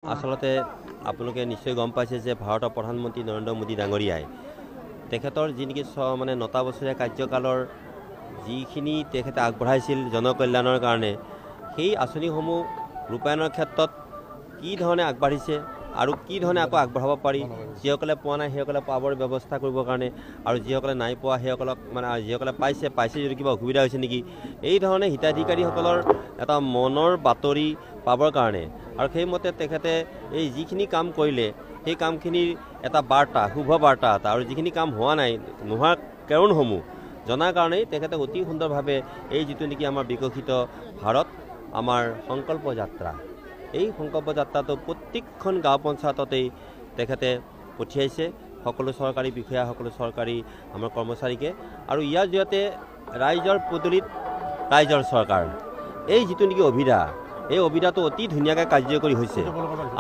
আচলতে আপোনালোকে নিশ্চয় গম পাইছে যে ভাৰতৰ প্ৰধানমন্ত্ৰী নৰেন্দ্ৰ মোদী ডাঙৰীয়াই তেখেতৰ যি নেকি মানে ৯টা বছৰীয়া কাৰ্যকালৰ যিখিনি তেখেতে আগবঢ়াইছিল জনকল্যাণৰ কাৰণে সেই আঁচনিসমূহ ৰূপায়ণৰ ক্ষেত্ৰত কি ধৰণে আগবাঢ়িছে আৰু কি ধৰণে আকৌ আগবঢ়াব পাৰি যিসকলে পোৱা নাই সেইসকলে পাবৰ ব্যৱস্থা কৰিবৰ কাৰণে আৰু যিসকলে নাই পোৱা সেইসকলক মানে যিসকলে পাইছে যদি কিবা অসুবিধা হৈছে নেকি এই ধৰণে হিতাধিকাৰীসকলৰ এটা মনৰ বাতৰি পাবৰ কাৰণে আৰু সেইমতে তেখেতে এই যিখিনি কাম কৰিলে সেই কামখিনিৰ এটা বাৰ্তা শুভ বাৰ্তা এটা আৰু যিখিনি কাম হোৱা নাই নোহোৱাৰ কাৰণসমূহ জনাৰ কাৰণেই তেখেতে অতি সুন্দৰভাৱে এই যিটো নেকি আমাৰ বিকশিত ভাৰত আমাৰ সংকল্প যাত্ৰা এই সংকল্প যাত্ৰাটো প্ৰত্যেকখন গাঁও পঞ্চায়ততেই তেখেতে পঠিয়াইছে সকলো চৰকাৰী বিষয়া সকলো চৰকাৰী আমাৰ কৰ্মচাৰীকে আৰু ইয়াৰ জৰিয়তে ৰাইজৰ পদূলিত ৰাইজৰ চৰকাৰ এই যিটো নেকি অভিধা এই অভিধাটো অতি ধুনীয়াকৈ কাৰ্যকৰী হৈছে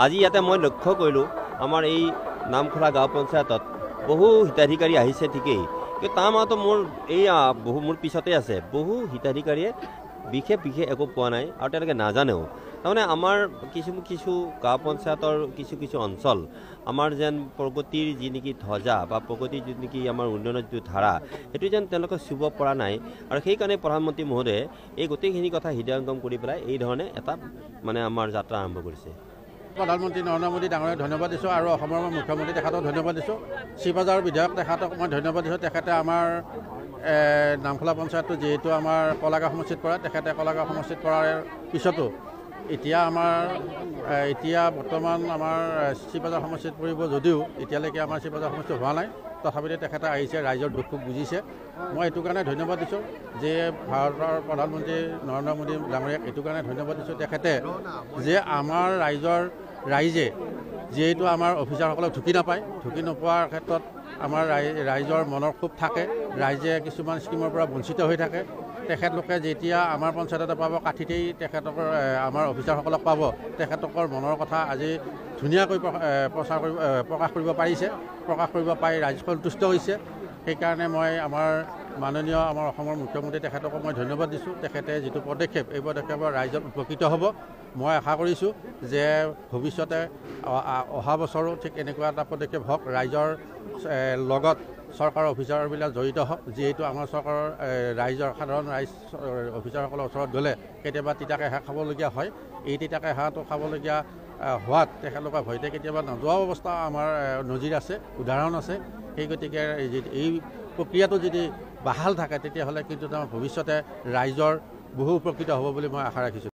আজি ইয়াতে মই লক্ষ্য কৰিলোঁ আমাৰ এই নামখোলা গাঁও পঞ্চায়তত বহু হিতাধিকাৰী আহিছে ঠিকেই কিন্তু তাৰ মাজতো মোৰ পিছতে আছে বহু হিতাধিকাৰীয়ে বিশেষ একো পোৱা নাই আৰু তেওঁলোকে নাজানেও তাৰমানে আমাৰ কিছু গাঁও পঞ্চায়তৰ কিছু অঞ্চল আমাৰ যেন প্ৰগতিৰ যি নেকি ধ্বজা বা প্ৰগতিৰ যি নেকি আমাৰ উন্নয়নৰ যিটো ধাৰা সেইটো যেন তেওঁলোকে চুব পৰা নাই আৰু সেইকাৰণে প্ৰধানমন্ত্ৰী মহোদয়ে এই গোটেইখিনি কথা হৃদয়ংগম কৰি পেলাই এই ধৰণে এটা মানে আমাৰ যাত্ৰা আৰম্ভ কৰিছে প্ৰধানমন্ত্ৰী নৰেন্দ্ৰ মোদী ডাঙৰীয়াক ধন্যবাদ দিছোঁ আৰু অসমৰ মুখ্যমন্ত্ৰী তেখেতক ধন্যবাদ দিছোঁ শ্ৰীবাজাৰৰ বিধায়ক তেখেতক মই ধন্যবাদ দিছোঁ তেখেতে আমাৰ নামখোলা পঞ্চায়তটো যিহেতু আমাৰ কলাগাঁও সমষ্টিত পৰে তেখেতে কলাগাঁও সমষ্টিত পৰাৰ পিছতো এতিয়া বৰ্তমান আমাৰ শ্ৰীবাজাৰ সমষ্টিত পৰিব যদিও এতিয়ালৈকে আমাৰ শ্ৰীবাজাৰ সমষ্টি হোৱা নাই তথাপিতো তেখেতে আহিছে ৰাইজৰ দুখ সুখ বুজিছে মই এইটো কাৰণে ধন্যবাদ দিছোঁ যে ভাৰতৰ প্ৰধানমন্ত্ৰী নৰেন্দ্ৰ মোদী ডাঙৰীয়াক এইটো কাৰণে ধন্যবাদ দিছোঁ তেখেতে যে আমাৰ ৰাইজে যিহেতু আমাৰ অফিচাৰসকলক ঢুকি নাপায় ঢুকি নোপোৱাৰ ক্ষেত্ৰত আমাৰ ৰাইজৰ মনৰ ক্ষোভ থাকে ৰাইজে কিছুমান স্কিমৰ পৰা বঞ্চিত হৈ থাকে তেখেতলোকে যেতিয়া আমাৰ পঞ্চায়ততে পাব কাঠিতেই তেখেতক আমাৰ অফিচাৰসকলক পাব তেখেতলোকৰ মনৰ কথা আজি ধুনীয়াকৈ প্ৰকাশ কৰিব পাৰিছে প্ৰকাশ কৰিব পাৰি ৰাইজ সন্তুষ্ট হৈছে সেইকাৰণে মই আমাৰ মাননীয় আমাৰ অসমৰ মুখ্যমন্ত্ৰী তেখেতক মই ধন্যবাদ দিছোঁ তেখেতে যিটো পদক্ষেপ এই পদক্ষেপৰ ৰাইজত উপকৃত হ'ব মই আশা কৰিছোঁ যে ভৱিষ্যতে অহা বছৰো ঠিক এনেকুৱা এটা পদক্ষেপ হওক ৰাইজৰ লগত চৰকাৰৰ অফিচাৰবিলাক জড়িত হওক যিহেতু আমাৰ চৰকাৰৰ ৰাইজৰ সাধাৰণ ৰাইজ অফিচাৰসকলৰ ওচৰত গ'লে কেতিয়াবা তিতাকে হাঁহ খাবলগীয়া হয় এই তিতাকে হাঁহটো খাবলগীয়া হোৱাত তেখেতলোকৰ ভয়তে কেতিয়াবা নোযোৱা অৱস্থা আমাৰ নজিৰ আছে উদাহৰণ আছে সেই গতিকে এই প্ৰক্ৰিয়াটো যদি বাহাল থাকে তেতিয়াহ'লে কিন্তু ভৱিষ্যতে ৰাইজৰ বহু উপকৃত হ'ব বুলি মই আশা ৰাখিছোঁ।